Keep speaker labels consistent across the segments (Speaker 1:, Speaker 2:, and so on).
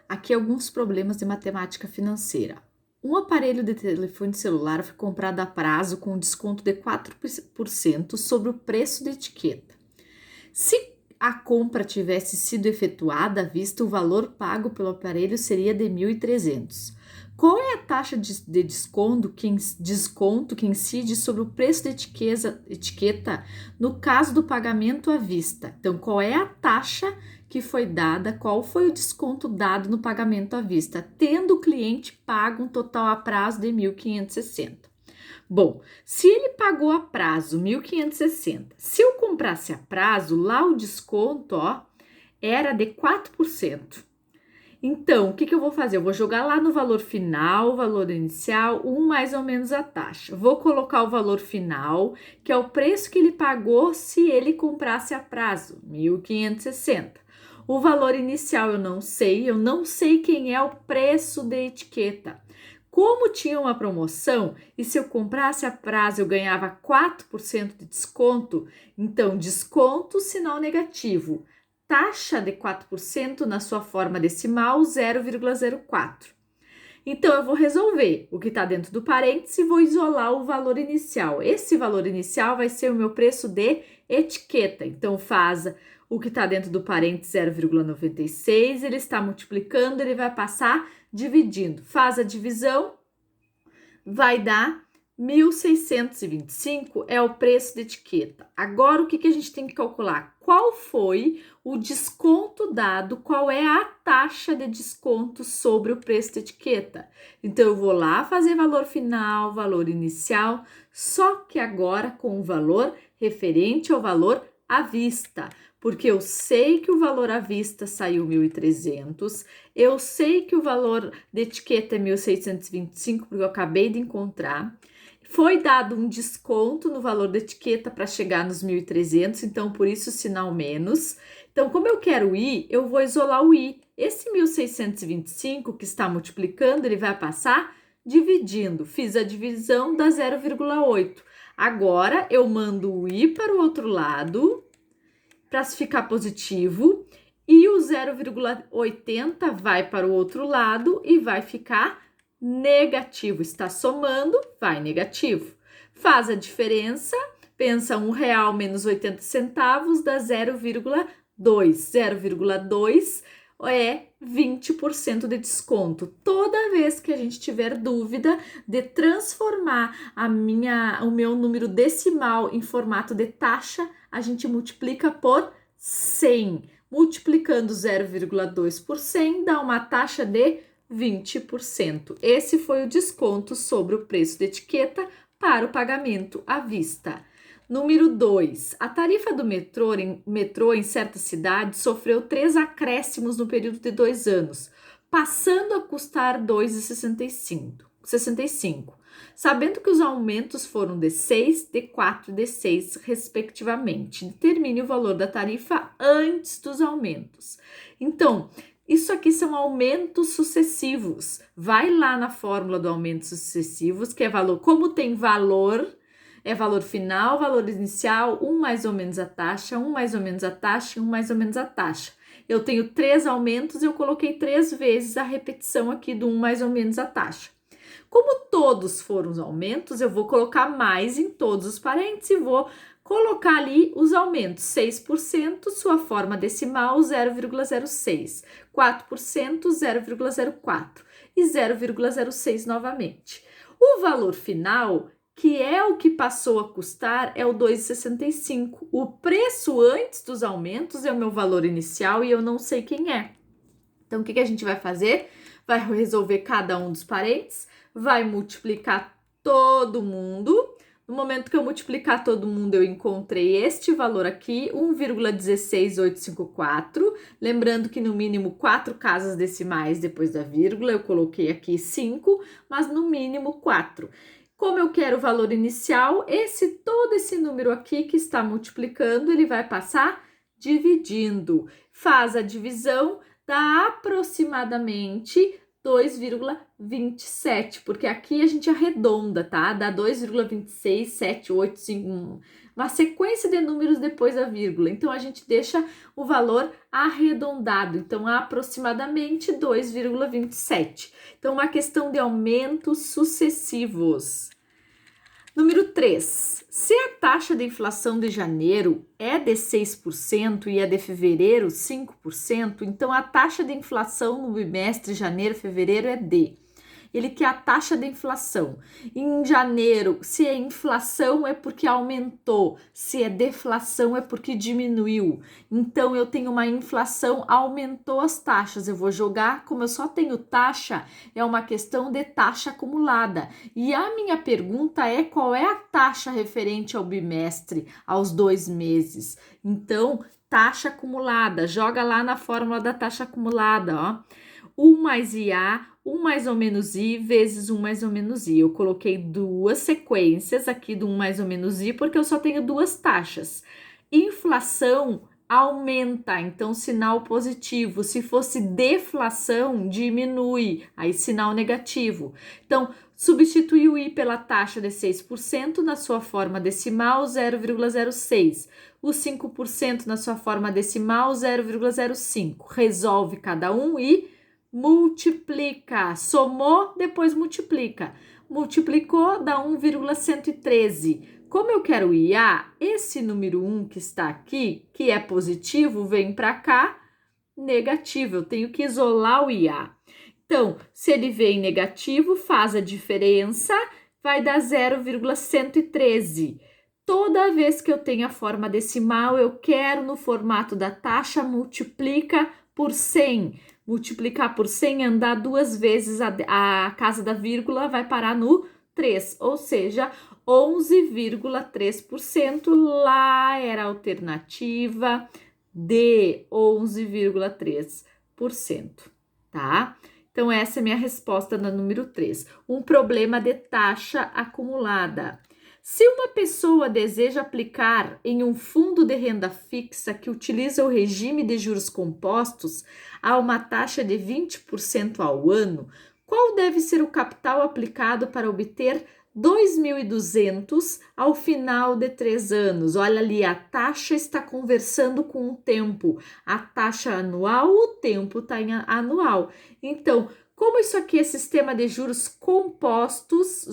Speaker 1: Aqui alguns problemas de matemática financeira. Um aparelho de telefone celular foi comprado a prazo com desconto de 4% sobre o preço da etiqueta. Se a compra tivesse sido efetuada à vista, o valor pago pelo aparelho seria de 1.300. Qual é a taxa de desconto que incide sobre o preço da etiqueta no caso do pagamento à vista? Então, qual é a taxa que foi dada, qual foi o desconto dado no pagamento à vista, tendo o cliente pago um total a prazo de 1.560? Bom, se ele pagou a prazo 1.560, se eu comprasse a prazo, lá o desconto, era de 4%. Então, o que eu vou fazer? Eu vou jogar lá no valor final, valor inicial, mais ou menos a taxa. Vou colocar o valor final, que é o preço que ele pagou se ele comprasse a prazo, 1.560. O valor inicial eu não sei quem é o preço da etiqueta. Como tinha uma promoção e se eu comprasse a prazo eu ganhava 4% de desconto, então desconto, sinal negativo. Taxa de 4% na sua forma decimal 0,04. Então, eu vou resolver o que está dentro do parênteses e vou isolar o valor inicial. Esse valor inicial vai ser o meu preço de etiqueta. Então, faz o que está dentro do parênteses 0,96, ele está multiplicando, ele vai passar dividindo. Faz a divisão, vai dar 1.625 é o preço da etiqueta. Agora, o que a gente tem que calcular? Qual foi o desconto dado? Qual é a taxa de desconto sobre o preço da etiqueta? Então, eu vou lá fazer valor final, valor inicial, só que agora com o valor referente ao valor à vista. Porque eu sei que o valor à vista saiu 1.300, eu sei que o valor de etiqueta é 1.625, porque eu acabei de encontrar. Foi dado um desconto no valor da etiqueta para chegar nos 1.300, então por isso o sinal menos. Então, como eu quero o I, eu vou isolar o I. Esse 1.625 que está multiplicando, ele vai passar dividindo. Fiz a divisão da 0,8. Agora, eu mando o I para o outro lado, para ficar positivo, e o 0,80 vai para o outro lado e vai ficar negativo. Está somando, vai negativo. Faz a diferença, pensa R$1 menos 80 centavos dá 0,2. 0,2 é 20% de desconto. Toda vez que a gente tiver dúvida de transformar o meu número decimal em formato de taxa, a gente multiplica por 100. Multiplicando 0,2 por 100 dá uma taxa de 20%. Esse foi o desconto sobre o preço de etiqueta para o pagamento à vista. Número 2. A tarifa do metrô em certas cidades sofreu 3 acréscimos no período de 2 anos, passando a custar R$ 2,65. Sabendo que os aumentos foram de 6, de 4 e de 6, respectivamente. Determine o valor da tarifa antes dos aumentos. Então, isso aqui são aumentos sucessivos. Vai lá na fórmula do aumento sucessivos, que é valor, como tem valor, é valor final, valor inicial, mais ou menos a taxa, mais ou menos a taxa e mais ou menos a taxa. Eu tenho 3 aumentos, eu coloquei 3 vezes a repetição aqui do mais ou menos a taxa. Como todos foram os aumentos, eu vou colocar mais em todos os parênteses e vou colocar ali os aumentos. 6%, sua forma decimal, 0,06. 4%, 0,04. E 0,06 novamente. O valor final, que é o que passou a custar, é o 2,65. O preço antes dos aumentos é o meu valor inicial e eu não sei quem é. Então, o que a gente vai fazer? Vai resolver cada um dos parênteses, vai multiplicar todo mundo. No momento que eu multiplicar todo mundo, eu encontrei este valor aqui, 1,16854. Lembrando que no mínimo 4 casas decimais depois da vírgula, eu coloquei aqui 5, mas no mínimo 4. Como eu quero o valor inicial, todo esse número aqui que está multiplicando, ele vai passar dividindo. Faz a divisão, dá aproximadamente 2,27, porque aqui a gente arredonda, tá? Dá 2,26, 7, 8, 5, uma sequência de números depois da vírgula. Então, a gente deixa o valor arredondado. Então, aproximadamente 2,27. Então, uma questão de aumentos sucessivos. Número 3. Se a taxa de inflação de janeiro é de 6% e a de fevereiro 5%, então a taxa de inflação no bimestre janeiro-fevereiro é D. Ele quer a taxa de inflação. Em janeiro, se é inflação é porque aumentou, se é deflação é porque diminuiu. Então, eu tenho uma inflação, aumentou as taxas. Eu vou jogar, como eu só tenho taxa, é uma questão de taxa acumulada. E a minha pergunta é qual é a taxa referente ao bimestre, aos 2 meses. Então, taxa acumulada, joga lá na fórmula da taxa acumulada, ó. 1 mais IA, 1 mais ou menos I, vezes 1 mais ou menos I. Eu coloquei duas sequências aqui do 1 mais ou menos I, porque eu só tenho duas taxas. Inflação aumenta, então sinal positivo. Se fosse deflação, diminui, aí sinal negativo. Então, substitui o I pela taxa de 6% na sua forma decimal, 0,06. O 5% na sua forma decimal, 0,05. Resolve cada um e multiplica, somou, depois multiplica. Multiplicou, dá 1,113. Como eu quero IA, esse número 1 que está aqui, que é positivo, vem para cá, negativo. Eu tenho que isolar o IA. Então, se ele vem negativo, faz a diferença, vai dar 0,113. Toda vez que eu tenho a forma decimal, eu quero no formato da taxa, multiplica por 100. Multiplicar por 100, andar duas vezes a casa da vírgula, vai parar no 3, ou seja, 11,3%. Lá era a alternativa de 11,3%, tá? Então, essa é a minha resposta na número 3. Um problema de taxa acumulada. Se uma pessoa deseja aplicar em um fundo de renda fixa que utiliza o regime de juros compostos a uma taxa de 20% ao ano, qual deve ser o capital aplicado para obter 2.200 ao final de 3 anos? Olha ali, a taxa está conversando com o tempo. A taxa anual, o tempo está em anual. Então, como isso aqui é sistema de juros compostos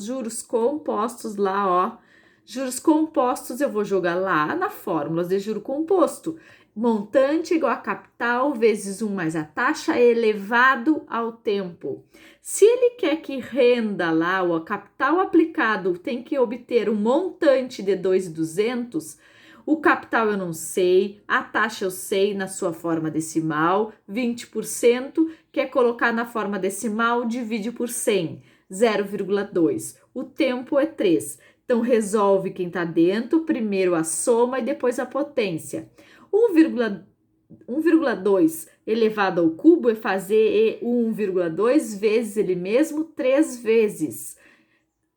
Speaker 1: lá, ó. Juros compostos eu vou jogar lá na fórmula de juro composto. Montante igual a capital vezes 1 mais a taxa elevado ao tempo. Se ele quer que renda lá, o capital aplicado tem que obter um montante de 2.200, o capital eu não sei, a taxa eu sei na sua forma decimal, 20%, quer colocar na forma decimal, divide por 100, 0,2. O tempo é 3. Então, resolve quem está dentro, primeiro a soma e depois a potência. 1,2 elevado ao cubo é fazer 1,2 vezes ele mesmo 3 vezes.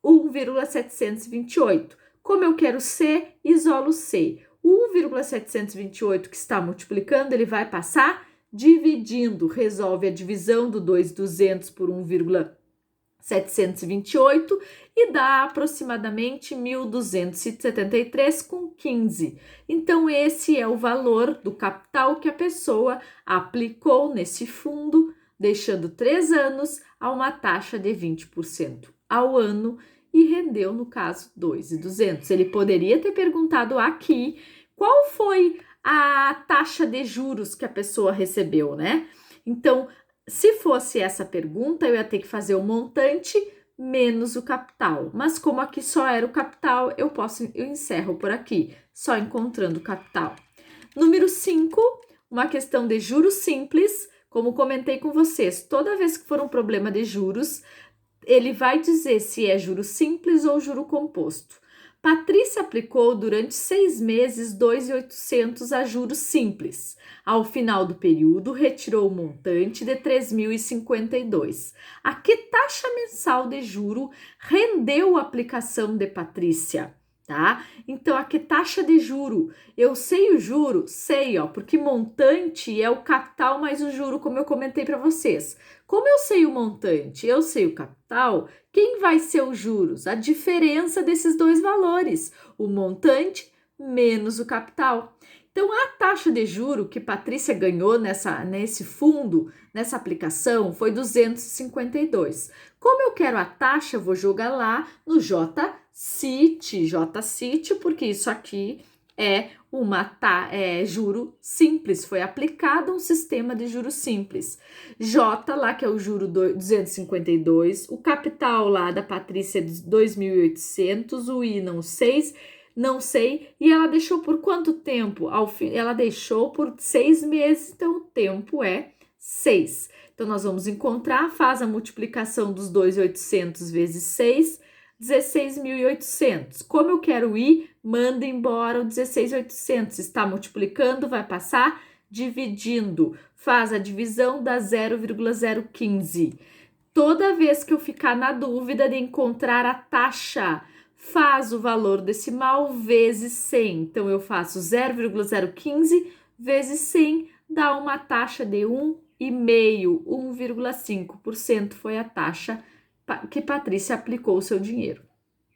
Speaker 1: 1,728. Como eu quero C, isolo C. O 1,728 que está multiplicando, ele vai passar dividindo. Resolve a divisão do 2.200 por 1,728 e dá aproximadamente 1.273,15. Então, esse é o valor do capital que a pessoa aplicou nesse fundo, deixando 3 anos a uma taxa de 20% ao ano, e rendeu, no caso, 2.200. Ele poderia ter perguntado aqui qual foi a taxa de juros que a pessoa recebeu, né? Então, se fosse essa pergunta, eu ia ter que fazer o montante menos o capital. Mas como aqui só era o capital, eu encerro por aqui, só encontrando o capital. Número 5, uma questão de juros simples. Como comentei com vocês, toda vez que for um problema de juros, ele vai dizer se é juro simples ou juro composto. Patrícia aplicou durante 6 meses 2.800 a juros simples. Ao final do período, retirou o montante de 3.052. A que taxa mensal de juro rendeu a aplicação de Patrícia? tá? Então, aqui taxa de juro. Eu sei o juro? Sei, ó, porque montante é o capital mais o juro, como eu comentei para vocês. Como eu sei o montante, eu sei o capital, quem vai ser os juros? A diferença desses dois valores, o montante menos o capital. Então, a taxa de juro que Patrícia ganhou nesse fundo, nessa aplicação, foi 252. Como eu quero a taxa, eu vou jogar lá no JCIT, porque isso aqui é juro simples, foi aplicado um sistema de juros simples. J lá, que é o juro 252, o capital lá da Patrícia é de 2.800, o I não sei, e ela deixou por quanto tempo? Ela deixou por 6 meses, então o tempo é 6. Então, nós vamos encontrar, faz a multiplicação dos 2.800 vezes 6, 16.800. Como eu quero ir, manda embora o 16.800. Está multiplicando, vai passar dividindo. Faz a divisão da 0,015. Toda vez que eu ficar na dúvida de encontrar a taxa, faz o valor decimal vezes 100. Então, eu faço 0,015 vezes 100, dá uma taxa de 1,5%. 1,5% foi a taxa que Patrícia aplicou o seu dinheiro.